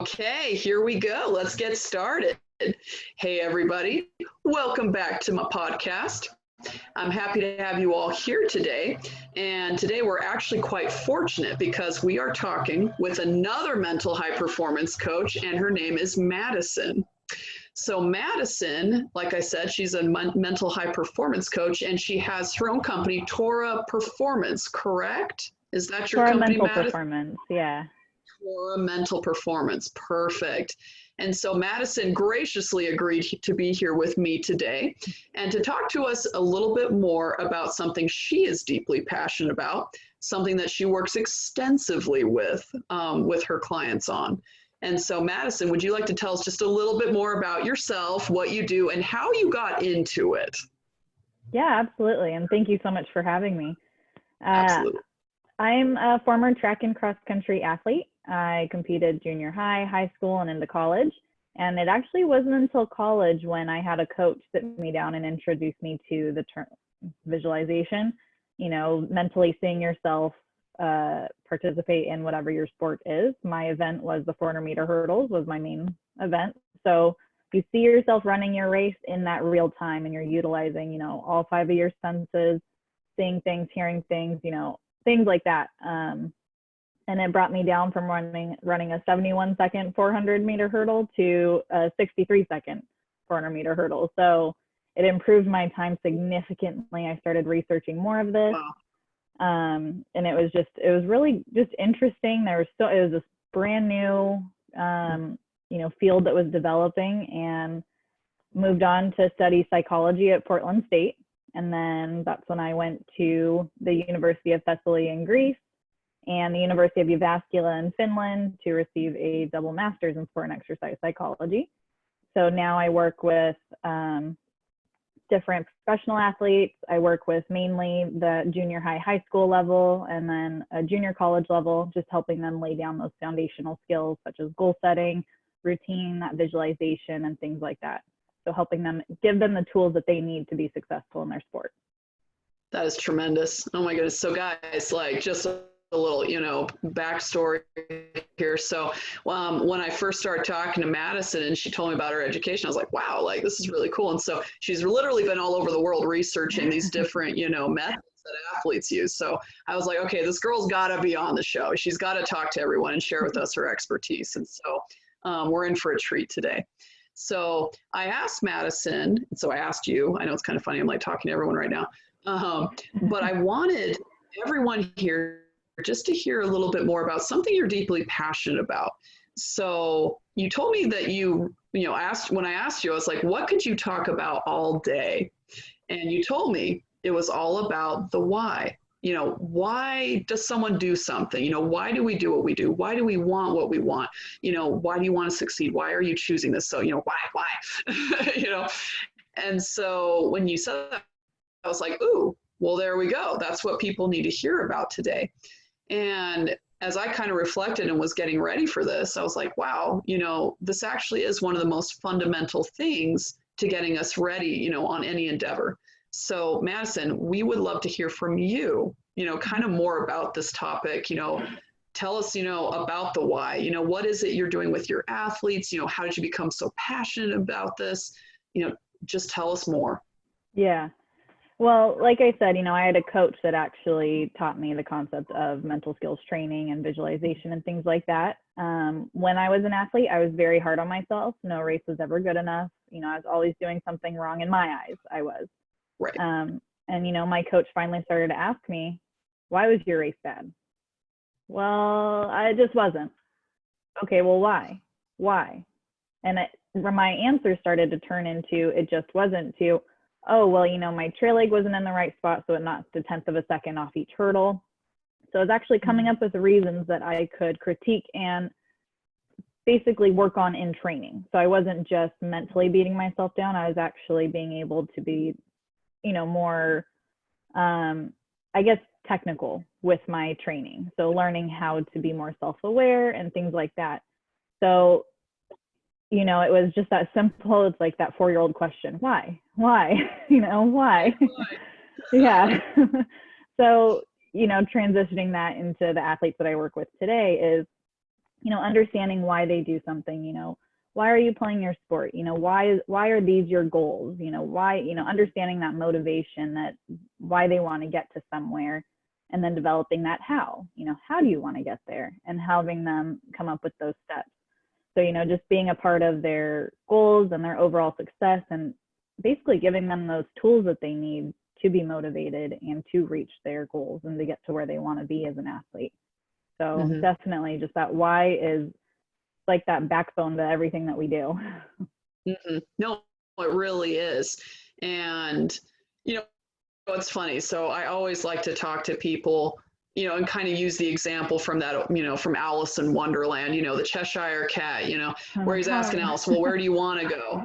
Okay, here we go. Let's get started. Hey, everybody. Welcome back to my podcast. I'm happy to have you all here today. And today we're actually quite fortunate because we are talking with another mental high performance coach, and her name is Madison. So, Madison, like I said, she's a mental high performance coach, and she has her own company, Tora Performance, correct? Is that your Tora company, Mental Madison? Performance, yeah. Tora Mental Performance. Perfect. And so Madison graciously agreed to be here with me today and to talk to us a little bit more about something she is deeply passionate about, something that she works extensively with her clients on. And so Madison, would you like to tell us just a little bit more about yourself, what you do, and how you got into it? Yeah, absolutely. And thank you so much for having me. Absolutely. I'm a former track and cross country athlete. I competed junior high, high school, and into college. And it actually wasn't until college when I had a coach sit me down and introduce me to the term visualization, mentally seeing yourself participate in whatever your sport is. My event was the 400-meter hurdles was my main event. So you see yourself running your race in that real time, and you're utilizing, all 5 of your senses, seeing things, hearing things, things like that. And it brought me down from running a 71-second 400-meter hurdle to a 63-second 400-meter hurdle. So it improved my time significantly. I started researching more of this. Wow. And it was really just interesting. It was this brand new, field that was developing, and moved on to study psychology at Portland State. And then that's when I went to the University of Thessaly in Greece and the University of Jyväskylä in Finland to receive a double master's in sport and exercise psychology. So now I work with different professional athletes. I work with mainly the junior high, high school level, and then a junior college level, just helping them lay down those foundational skills such as goal setting, routine, that visualization, and things like that. So helping them, give them the tools that they need to be successful in their sport. That is tremendous. Oh my goodness. So guys, like just a little, backstory here. So when I first started talking to Madison and she told me about her education, I was like, wow, like this is really cool. And so she's literally been all over the world researching these different, methods that athletes use. So I was like, okay, this girl's got to be on the show. She's got to talk to everyone and share with us her expertise. And so we're in for a treat today. So I asked Madison, and so I asked you, I know it's kind of funny, I'm like talking to everyone right now, but I wanted everyone here just to hear a little bit more about something you're deeply passionate about. So you told me that when I asked you, I was like, what could you talk about all day? And you told me it was all about the why. Why does someone do something? Why do we do what we do? Why do we want what we want? Why do you want to succeed? Why are you choosing this? So, why? And so when you said that, I was like, ooh, well, there we go. That's what people need to hear about today. And as I kind of reflected and was getting ready for this, I was like, wow, this actually is one of the most fundamental things to getting us ready, on any endeavor. So Madison, we would love to hear from you, kind of more about this topic, tell us, about the why, what is it you're doing with your athletes? How did you become so passionate about this? Just tell us more. Yeah. Well, like I said, I had a coach that actually taught me the concept of mental skills training and visualization and things like that. When I was an athlete, I was very hard on myself. No race was ever good enough. I was always doing something wrong in my eyes. I was. Right. And, my coach finally started to ask me, why was your race bad? Well, I just wasn't. Okay, well, why? Why? And my answer started to turn into, it just wasn't, to, oh, well, my trail leg wasn't in the right spot, so it knocked a 1/10 of a second off each hurdle. So I was actually coming up with reasons that I could critique and basically work on in training. So I wasn't just mentally beating myself down. I was actually being able to be, more, I guess, technical with my training. So learning how to be more self-aware and things like that. So, it was just that simple. It's like that 4-year-old question, why? Why? Why? Yeah. So, transitioning that into the athletes that I work with today is understanding why they do something, why are you playing your sport? Why are these your goals? Why, understanding that motivation, that why they want to get to somewhere, and then developing that how do you want to get there, and having them come up with those steps. So, just being a part of their goals and their overall success, and basically giving them those tools that they need to be motivated and to reach their goals and to get to where they want to be as an athlete. So definitely just that why is like that backbone to everything that we do. No, it really is. And, it's funny. So I always like to talk to people, and kind of use the example from that, from Alice in Wonderland, the Cheshire Cat, where he's asking Alice, well, where do you want to go?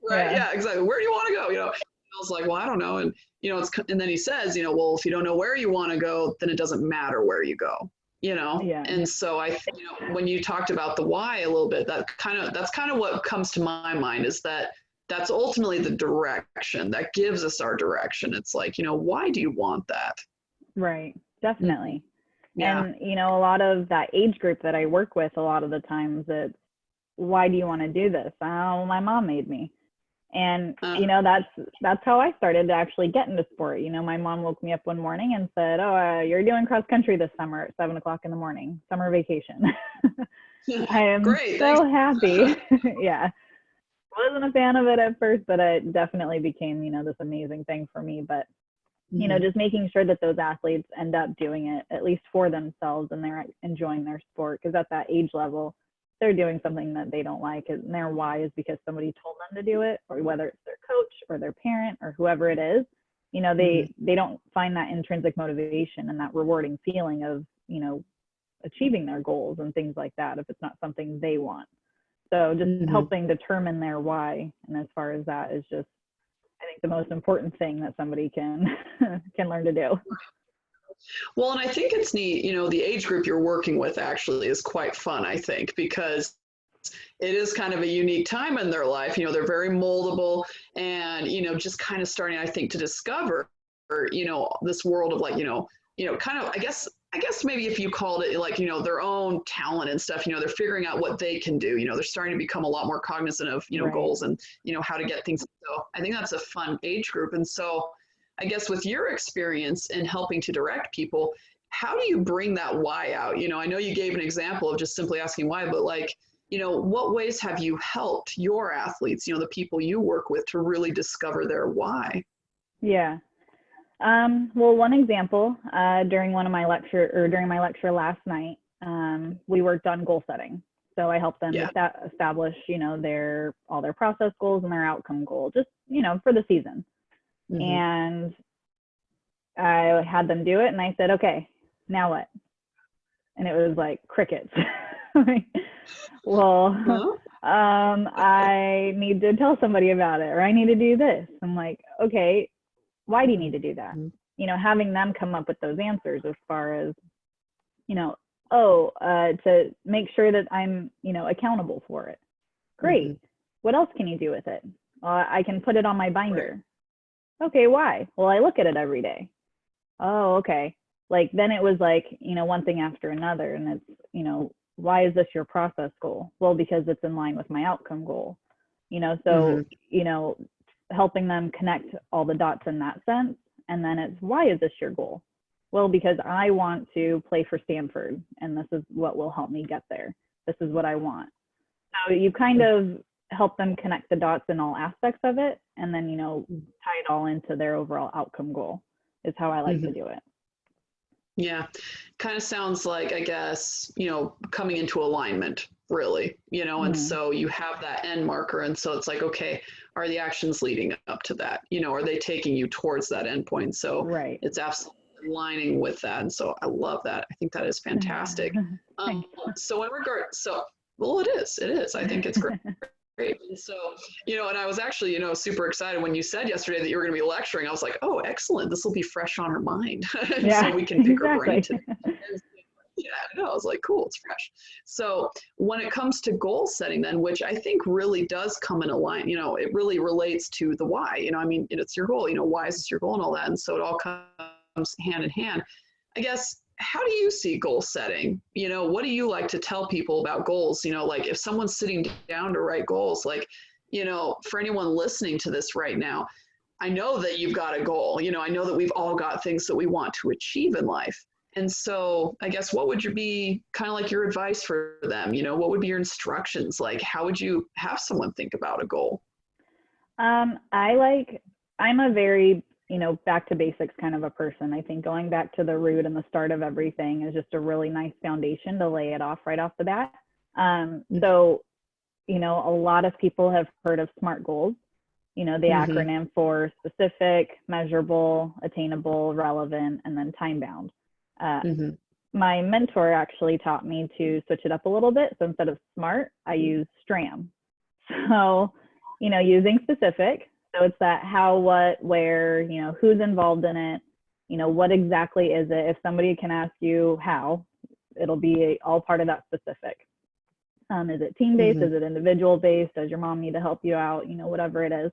Right. Yeah, exactly. Where do you want to go? I was like, well, I don't know. And, and then he says, well, if you don't know where you want to go, then it doesn't matter where you go, Yeah. And so I think, when you talked about the why a little bit, that's kind of what comes to my mind, is that's ultimately the direction that gives us our direction. It's like, why do you want that? Right. Definitely. Yeah. And, a lot of that age group that I work with, a lot of the times it's, why do you want to do this? Oh, my mom made me. And, that's how I started to actually get into sport. My mom woke me up one morning and said, oh, you're doing cross country this summer at 7:00 in the morning, summer vacation. I am Great, so happy. Yeah. Wasn't a fan of it at first, but it definitely became, this amazing thing for me. But, just making sure that those athletes end up doing it, at least for themselves, and they're enjoying their sport. Because at that age level, they're doing something that they don't like, and their why is because somebody told them to do it, or whether it's their coach or their parent or whoever it is, they don't find that intrinsic motivation and that rewarding feeling of, achieving their goals and things like that if it's not something they want. So just helping determine their why. And as far as that is just, I think, the most important thing that somebody can learn to do. Well, and I think it's neat, the age group you're working with actually is quite fun, I think, because it is kind of a unique time in their life. They're very moldable, and, just kind of starting, I think, to discover, this world of like, kind of, I guess maybe if you called it like, their own talent and stuff, they're figuring out what they can do, they're starting to become a lot more cognizant of, Right. goals and, how to get things. So I think that's a fun age group. And so I guess with your experience in helping to direct people, how do you bring that why out? I know you gave an example of just simply asking why, but like, what ways have you helped your athletes, the people you work with, to really discover their why? Yeah. Well, one example, during my lecture last night, we worked on goal setting. So I helped them establish, all their process goals and their outcome goal, just, for the season. And I had them do it, and I said, okay, now what? And it was like crickets. Well, I need to tell somebody about it, or I need to do this. I'm like, okay, why do you need to do that? Having them come up with those answers as far as, to make sure that I'm, accountable for it. Great. What else can you do with it? I can put it on my binder. Right. Okay, why? Well, I look at it every day. Oh, okay. Like, then it was like, one thing after another. And it's, why is this your process goal? Well, because it's in line with my outcome goal. So, helping them connect all the dots in that sense. And then it's, why is this your goal? Well, because I want to play for Stanford, and this is what will help me get there. This is what I want. So you kind of help them connect the dots in all aspects of it, and then, tie it all into their overall outcome goal is how I like to do it. Yeah, kind of sounds like, I guess, coming into alignment, really, and so you have that end marker. And so it's like, okay, are the actions leading up to that? Are they taking you towards that end point? So right. It's absolutely aligning with that. And so I love that. I think that is fantastic. So well, it is. I think it's great. And so, and I was actually, super excited when you said yesterday that you were going to be lecturing. I was like, oh, excellent. This will be fresh on her mind. So we can pick her brain today. I was like, cool, it's fresh. So when it comes to goal setting then, which I think really does come in a line, it really relates to the why, it's your goal, why is this your goal and all that. And so it all comes hand in hand. I guess, how do you see goal setting? What do you like to tell people about goals? Like if someone's sitting down to write goals, like, for anyone listening to this right now, I know that you've got a goal. I know that we've all got things that we want to achieve in life. And so I guess what would be kind of like your advice for them? What would be your instructions? Like, how would you have someone think about a goal? I'm a very, back to basics kind of a person. I think going back to the root and the start of everything is just a really nice foundation to lay it off right off the bat. So, a lot of people have heard of SMART goals, the acronym for specific, measurable, attainable, relevant, and then time bound. My mentor actually taught me to switch it up a little bit. So instead of SMART, I use STRAM. So, using specific. So it's that how, what, where, who's involved in it, what exactly is it? If somebody can ask you how, it'll be all part of that specific. Is it team-based? Is it individual-based? Does your mom need to help you out? Whatever it is.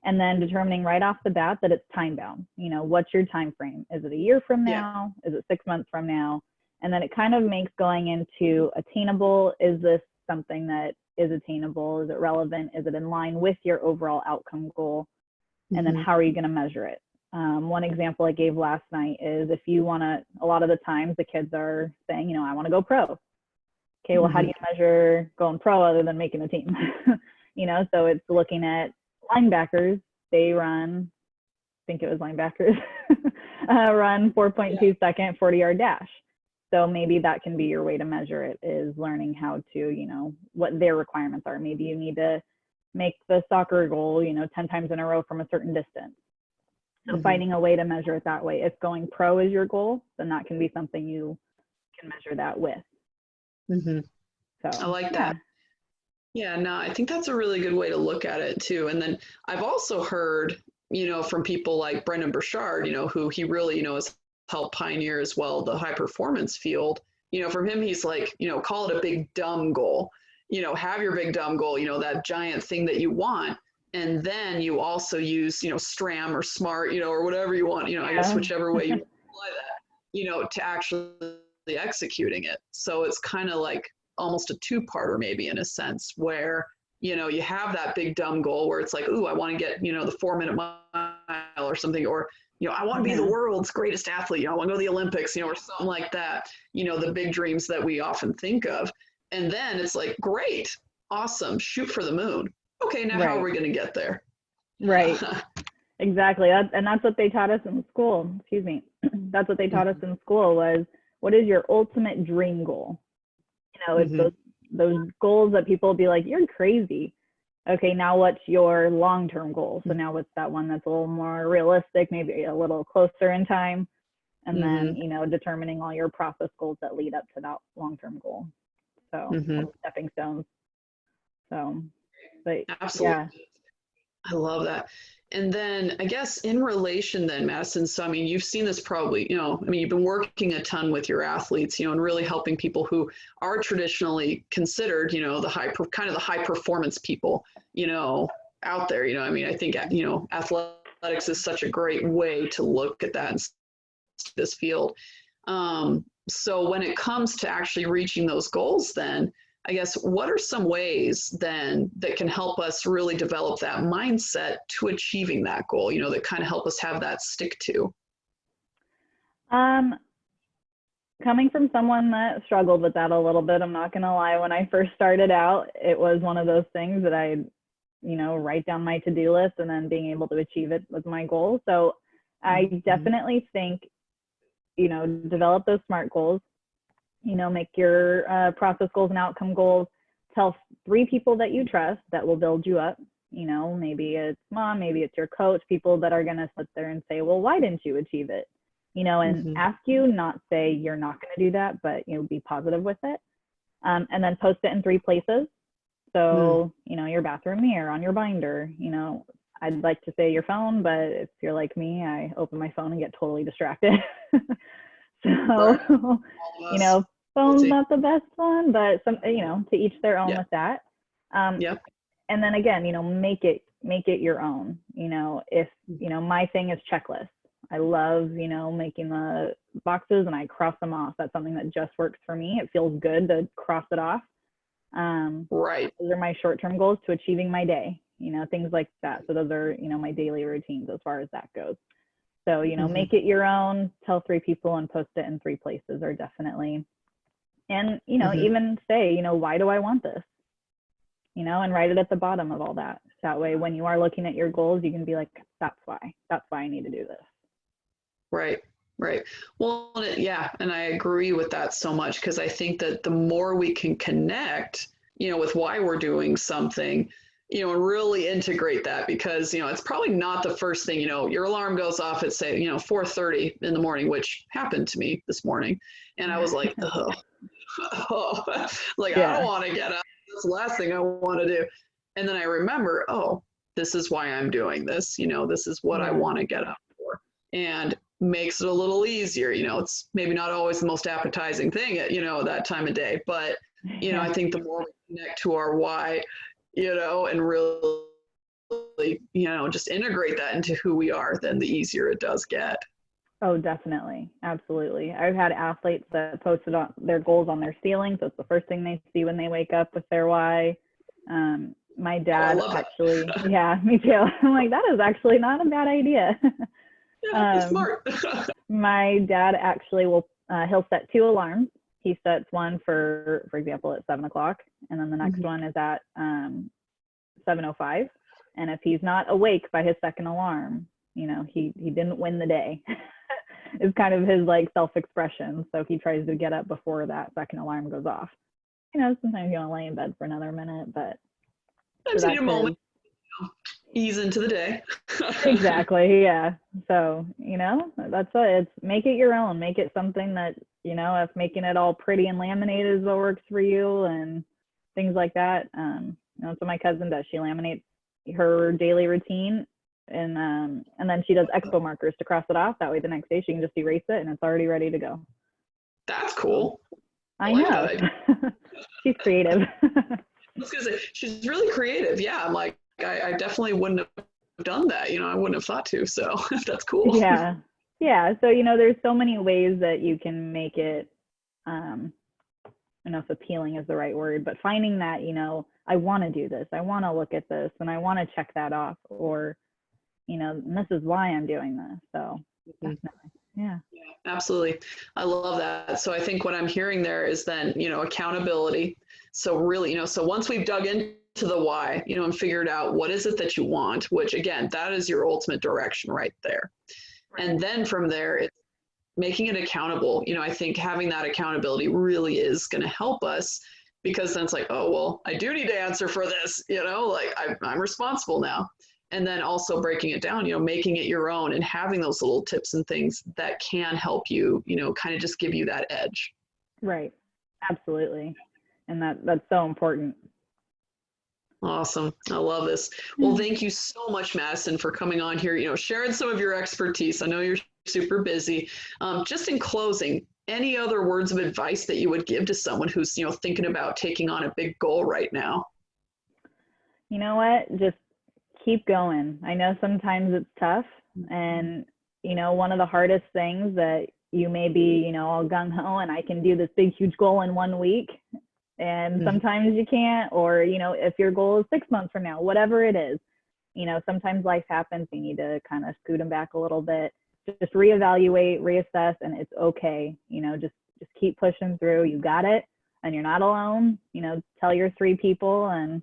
And then determining right off the bat that it's time-bound. What's your time frame? Is it a year from now? Is it 6 months from now? And then it kind of makes going into attainable. Is this something that is attainable? Is it relevant? Is it in line with your overall outcome goal? And then how are you going to measure it? One example I gave last night is if you want to, a lot of the times the kids are saying, I want to go pro. Okay, well, how do you measure going pro other than making a team? So it's looking at linebackers. They run, I think it was linebackers, run 4.2 second 40-yard dash. So maybe that can be your way to measure it, is learning how to, what their requirements are. Maybe you need to make the soccer goal, 10 times in a row from a certain distance. So finding a way to measure it that way. If going pro is your goal, then that can be something you can measure that with. So I like that. Yeah, no, I think that's a really good way to look at it too. And then I've also heard, from people like Brendan Burchard, who he really, has helped pioneer as well the high performance field. From him, he's like, call it a big dumb goal. Have your big dumb goal, that giant thing that you want. And then you also use, STRAM or SMART, or whatever you want, I guess whichever way you apply that, to actually executing it. So it's kind of like almost a two-parter maybe in a sense where, you have that big dumb goal where it's like, ooh, I want to get, the 4-minute mile or something, or, I want to be the world's greatest athlete, I want to go to the Olympics, or something like that, the big dreams that we often think of. And then it's like, great, awesome, shoot for the moon. Okay, now how are we going to get there? Right. Exactly. And that's what they taught us in school. Excuse me. That's what they taught us in school was, what is your ultimate dream goal? It's those goals that people will be like, you're crazy. Okay, now what's your long-term goal? So now what's that one that's a little more realistic, maybe a little closer in time? And then, determining all your process goals that lead up to that long-term goal. So stepping stones. So, but absolutely. Yeah. I love that. And then I guess in relation then, Madison, so I mean, you've seen this probably, you've been working a ton with your athletes, and really helping people who are traditionally considered, the high performance people, out there, I think, athletics is such a great way to look at that and this field. So when it comes to actually reaching those goals, then I guess, what are some ways then that can help us really develop that mindset to achieving that goal, that kind of help us have that stick to? Coming from someone that struggled with that a little bit, I'm not going to lie, when I first started out, it was one of those things that I, write down my to-do list, and then being able to achieve it was my goal. So I definitely think, develop those SMART goals. Make your process goals and outcome goals. Tell 3 people that you trust that will build you up. Maybe it's mom, maybe it's your coach, people that are going to sit there and say, well, why didn't you achieve it? And ask you, not say you're not going to do that, but, be positive with it. And then post it in 3 places. So, your bathroom mirror, on your binder, I'd like to say your phone, but if you're like me, I open my phone and get totally distracted. So, phone's not the best one, but to each their own with that. And then again, make it your own. If, my thing is checklists. I love, making the boxes and I cross them off. That's something that just works for me. It feels good to cross it off. Right. Those are my short-term goals to achieving my day, things like that. So those are, my daily routines as far as that goes. So, make it your own, tell 3 people and post it in 3 places are definitely, and, even say, why do I want this? And write it at the bottom of all that. That way, when you are looking at your goals, you can be like, that's why I need to do this. Right. Right. Well, yeah. And I agree with that so much, because I think that the more we can connect, with why we're doing something, and really integrate that, because, it's probably not the first thing, your alarm goes off at, say, 4:30 in the morning, which happened to me this morning. And I was like, oh, like, I don't want to get up. That's the last thing I want to do. And then I remember, oh, this is why I'm doing this. This is what I want to get up for. And makes it a little easier. It's maybe not always the most appetizing thing at, that time of day, but, I think the more we connect to our why, and really, just integrate that into who we are, then the easier it does get. Oh, definitely. Absolutely. I've had athletes that posted on their goals on their ceiling. So it's the first thing they see when they wake up with their why. My dad actually, yeah, me too. I'm like, that is actually not a bad idea. Yeah, smart. My dad actually he'll set 2 alarms. He sets one for example, at 7 o'clock, and then the next one is at 7:05. And if he's not awake by his second alarm, he didn't win the day. It's kind of his like self-expression. So he tries to get up before that second alarm goes off. Sometimes you want to lay in bed for another minute, but that's a moment. Ease into the day. Exactly. Yeah. So, that's what it's, make it your own, make it something that, if making it all pretty and laminated is what works for you and things like that. That's what my cousin does. She laminates her daily routine and then she does expo markers to cross it off. That way the next day she can just erase it and it's already ready to go. That's cool. I know. She's creative. I was gonna say, she's really creative. Yeah. I'm like, I definitely wouldn't have done that. I wouldn't have thought to. So that's cool. Yeah. Yeah. So, there's so many ways that you can make it, I don't know if appealing is the right word, but finding that, I want to do this. I want to look at this and I want to check that off, or, and this is why I'm doing this. So definitely. Yeah. Absolutely. I love that. So I think what I'm hearing there is then, accountability. So really, so once we've dug into the why, and figured out what is it that you want, which again, that is your ultimate direction right there. Right. And then from there, it's making it accountable. I think having that accountability really is going to help us, because then it's like, oh, well, I do need to answer for this, like I'm responsible now. And then also breaking it down, making it your own and having those little tips and things that can help you, kind of just give you that edge. Right. Absolutely. And that's so important. Awesome. I love this. Well, thank you so much, Madison, for coming on here, sharing some of your expertise. I know you're super busy. Just in closing, any other words of advice that you would give to someone who's, thinking about taking on a big goal right now? You know what? Just keep going. I know sometimes it's tough, and, one of the hardest things that you may be, all gung-ho and I can do this big, huge goal in 1 week. And sometimes you can't, or, if your goal is 6 months from now, whatever it is, sometimes life happens. You need to kind of scoot them back a little bit, just reevaluate, reassess, and it's okay. Just keep pushing through. You got it, and you're not alone. Tell your 3 people and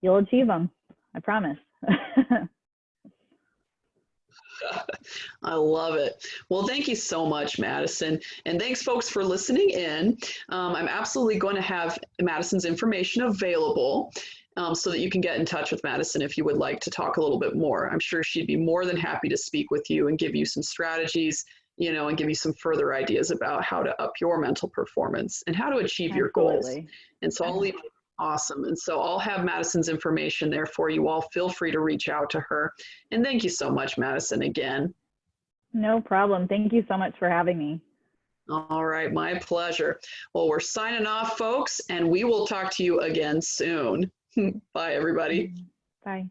you'll achieve them. I promise. I love it. Well, thank you so much, Madison. And thanks, folks, for listening in. I'm absolutely going to have Madison's information available so that you can get in touch with Madison if you would like to talk a little bit more. I'm sure she'd be more than happy to speak with you and give you some strategies, and give you some further ideas about how to up your mental performance and how to achieve your goals. And so I'll leave. Awesome. And so I'll have Madison's information there for you all. Feel free to reach out to her. And thank you so much, Madison, again. No problem. Thank you so much for having me. All right. My pleasure. Well, we're signing off, folks, and we will talk to you again soon. Bye, everybody. Bye.